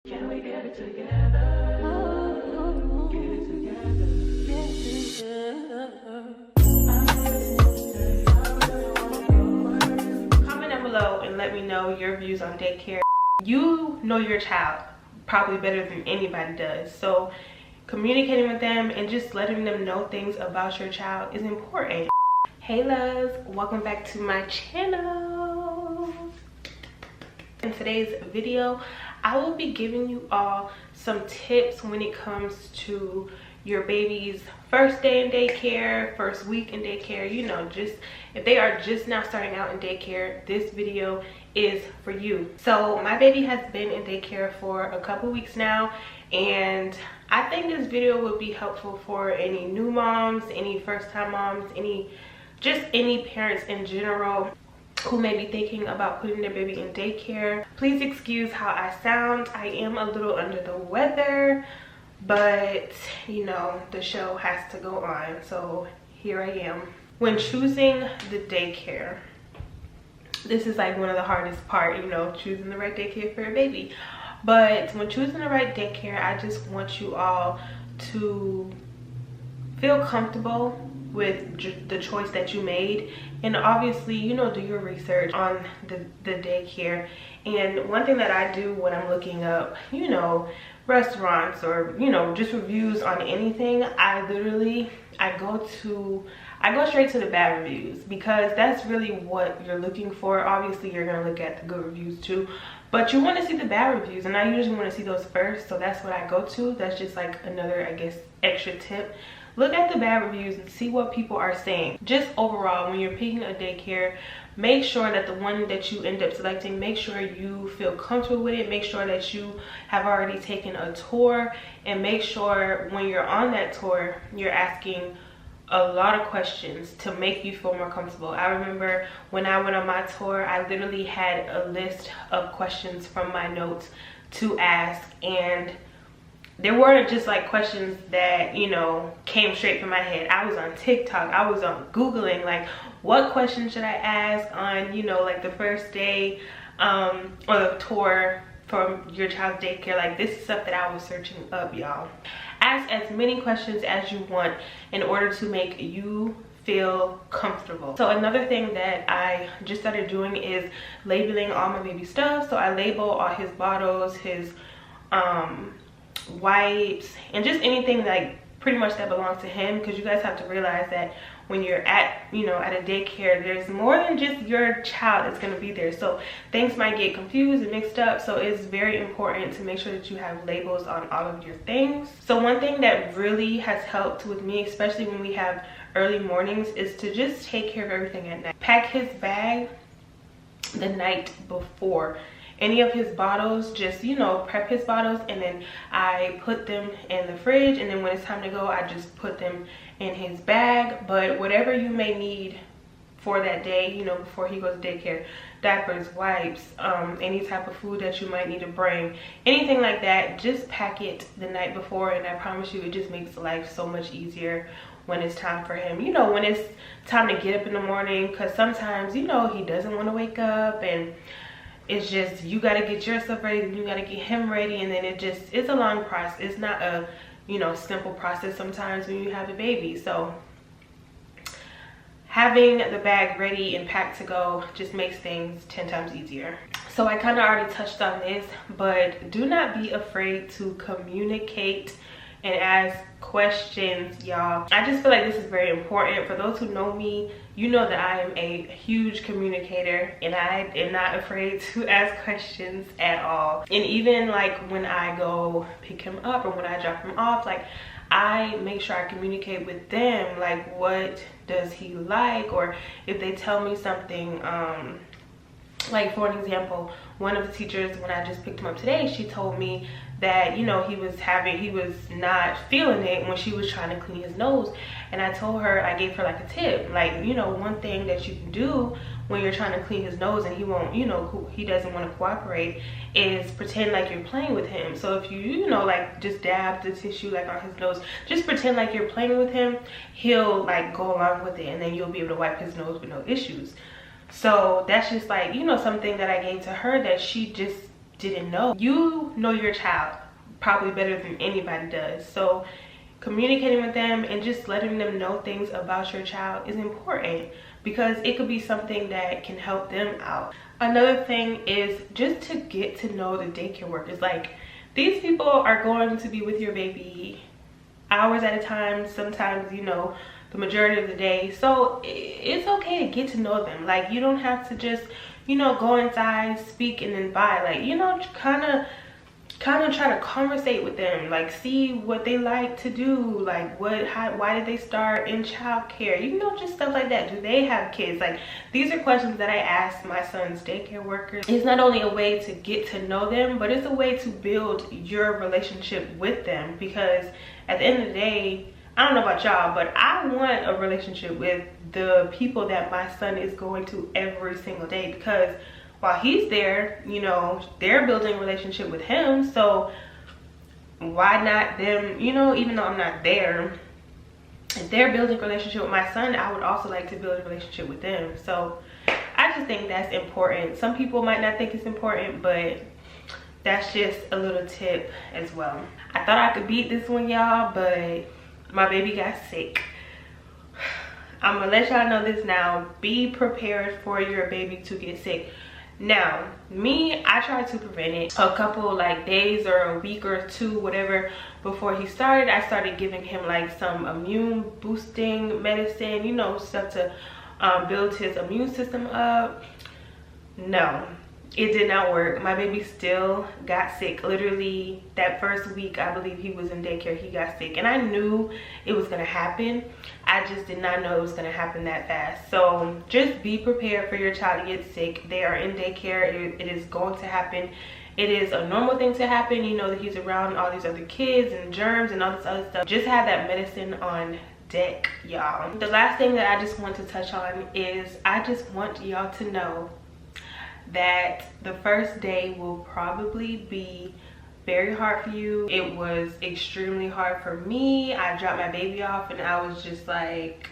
Can we get it together? Oh, get it together. Get it together. Comment down below and let me know your views on daycare. You know your child probably better than anybody does, so communicating with them and just letting them know things about your child is important. Hey loves, welcome back to my channel. In today's video, I will be giving you all some tips when it comes to your baby's first day in daycare, first week in daycare. You know, just if they are just now starting out in daycare, this video is for you. So my baby has been in daycare for a couple weeks now, and I think this video would be helpful for any new moms, any first-time moms, any parents in general who may be thinking about putting their baby in daycare. Please excuse how I sound. I am a little under the weather, but you know, the show has to go on, so here I am. When choosing the daycare, this is like one of the hardest part, you know, choosing the right daycare for your baby. But when choosing the right daycare, I just want you all to feel comfortable with the choice that you made, and obviously, you know, do your research on the daycare. And one thing that I do when I'm looking up, you know, restaurants or, you know, just reviews on anything, I go straight to the bad reviews, because that's really what you're looking for. Obviously you're going to look at the good reviews too, but you want to see the bad reviews, and I usually want to see those first, so that's what I go to. That's just like another, I guess, extra tip. Look at the bad reviews and see what people are saying. Just overall, when you're picking a daycare, make sure that the one that you end up selecting, make sure you feel comfortable with it. Make sure that you have already taken a tour, and make sure when you're on that tour, you're asking a lot of questions to make you feel more comfortable. I remember when I went on my tour, I literally had a list of questions from my notes to ask, and there weren't just like questions that, you know, came straight from my head. I was on TikTok, I was on Googling, like, what questions should I ask on, you know, like the first day or the tour from your child's daycare. Like, this is stuff that I was searching up, y'all. Ask as many questions as you want in order to make you feel comfortable. So another thing that I just started doing is labeling all my baby stuff. So I label all his bottles, his wipes, and just anything like pretty much that belongs to him, because you guys have to realize that when you're at, you know, at a daycare, there's more than just your child that's going to be there, so things might get confused and mixed up. So it's very important to make sure that you have labels on all of your things. So one thing that really has helped with me, especially when we have early mornings, is to just take care of everything at night. Pack his bag the night before. Any of his bottles, just, you know, prep his bottles, and then I put them in the fridge, and then when it's time to go, I just put them in his bag. But whatever you may need for that day, you know, before he goes to daycare, diapers, wipes, any type of food that you might need to bring, anything like that, just pack it the night before, and I promise you, it just makes life so much easier when it's time for him, you know, when it's time to get up in the morning, because sometimes, you know, he doesn't want to wake up, and it's just, you got to get yourself ready, and you got to get him ready, and then it's a long process. It's not a, you know, simple process sometimes when you have a baby. So having the bag ready and packed to go just makes things 10 times easier. So I kind of already touched on this, but do not be afraid to communicate and ask questions, y'all. I just feel like this is very important. For those who know me, you know that I am a huge communicator, and I am not afraid to ask questions at all. And even like when I go pick him up or when I drop him off, like, I make sure I communicate with them, like, what does he like, or if they tell me something, like for an example, one of the teachers, when I just picked him up today, she told me that, you know, he was not feeling it when she was trying to clean his nose. And I told her, I gave her like a tip, like, you know, one thing that you can do when you're trying to clean his nose and he won't, you know, he doesn't want to cooperate, is pretend like you're playing with him. So if you know, like, just dab the tissue like on his nose, just pretend like you're playing with him, he'll like go along with it, and then you'll be able to wipe his nose with no issues. So that's just like, you know, something that I gave to her that she just didn't know. You know your child probably better than anybody does. So communicating with them and just letting them know things about your child is important, because it could be something that can help them out. Another thing is just to get to know the daycare workers. Like, these people are going to be with your baby hours at a time, sometimes, you know, the majority of the day. So it's okay to get to know them. Like, you don't have to just, you know, go inside, speak, and then bye. Like, you know, kind of try to conversate with them, like see what they like to do, like why did they start in childcare, you know, just stuff like that. Do they have kids? Like, these are questions that I ask my son's daycare workers. It's not only a way to get to know them, but it's a way to build your relationship with them, because at the end of the day, I don't know about y'all, but I want a relationship with the people that my son is going to every single day, because while he's there, you know, they're building a relationship with him. So why not them, you know, even though I'm not there, if they're building a relationship with my son, I would also like to build a relationship with them. So I just think that's important. Some people might not think it's important, but that's just a little tip as well. I thought I could beat this one, y'all, but my baby got sick. I'm gonna let y'all know this now. Be prepared for your baby to get sick. Now, me, I tried to prevent it a couple like days or a week or two, whatever, before he started. I started giving him like some immune boosting medicine, you know, stuff to build his immune system up. No, it did not work. My baby still got sick. Literally that first week, I believe he was in daycare, he got sick, and I knew it was gonna happen. I just did not know it was gonna happen that fast. So just be prepared for your child to get sick. They are in daycare. It is going to happen. It is a normal thing to happen. You know that he's around all these other kids and germs and all this other stuff. Just have that medicine on deck, y'all. The last thing that I just want to touch on is I just want y'all to know that the first day will probably be very hard for you. It was extremely hard for me. I dropped my baby off and I was just like,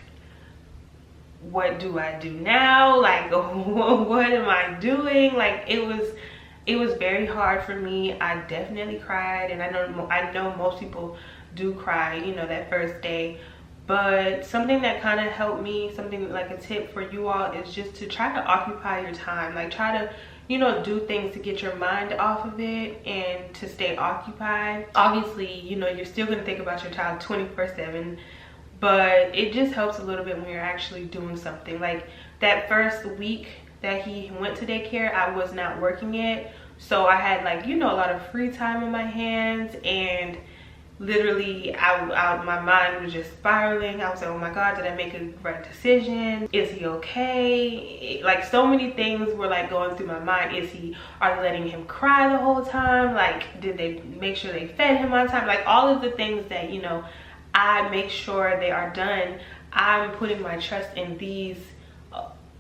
what do I do now? Like, what am I doing? Like, it was very hard for me. I definitely cried, and I know most people do cry, you know, that first day. But something that kind of helped me, something like a tip for you all, is just to try to occupy your time. Like, try to, you know, do things to get your mind off of it and to stay occupied. Obviously, you know, you're still going to think about your child 24/7, but it just helps a little bit when you're actually doing something. Like that first week that he went to daycare, I was not working yet, so I had, like, you know, a lot of free time in my hands, and literally my mind was just spiraling. I was like, oh my god, did I make a right decision? Is he okay? Like, so many things were like going through my mind. Are they letting him cry the whole time? Like, did they make sure they fed him on time? Like, all of the things that, you know, I make sure they are done. I'm putting my trust in these,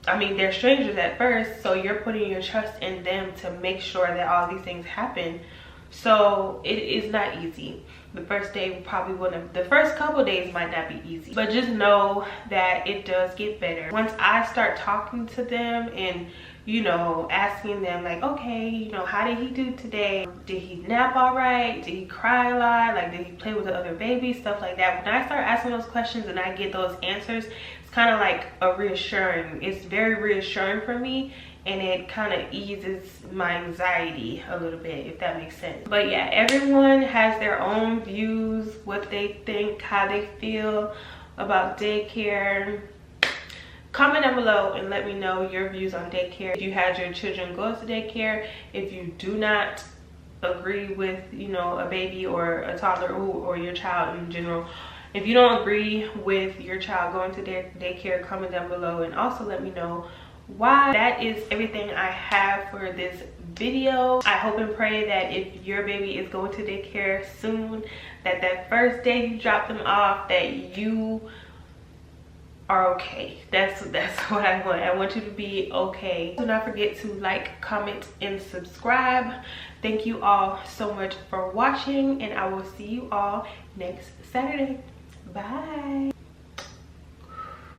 I mean, they're strangers at first, so you're putting your trust in them to make sure that all these things happen. So it is not easy. The first day probably wouldn't, the first couple days might not be easy, but just know that it does get better. Once I start talking to them and, you know, asking them like, okay, you know, how did he do today? Did he nap all right? Did he cry a lot? Like, did he play with the other babies? Stuff like that. When I start asking those questions and I get those answers, it's kind of like a reassuring. It's very reassuring for me, and it kind of eases my anxiety a little bit, if that makes sense. But yeah, everyone has their own views, what they think, how they feel about daycare. Comment down below and let me know your views on daycare. If you had your children go to daycare, if you do not agree with, you know, a baby or a toddler or your child in general. If you don't agree with your child going to daycare, comment down below and also let me know why. That is everything I have for this video. I hope and pray that if your baby is going to daycare soon, that first day you drop them off, that you are okay. That's what I want. I want you to be okay. Do not forget to like, comment, and subscribe. Thank you all so much for watching, and I will see you all next Saturday. Bye.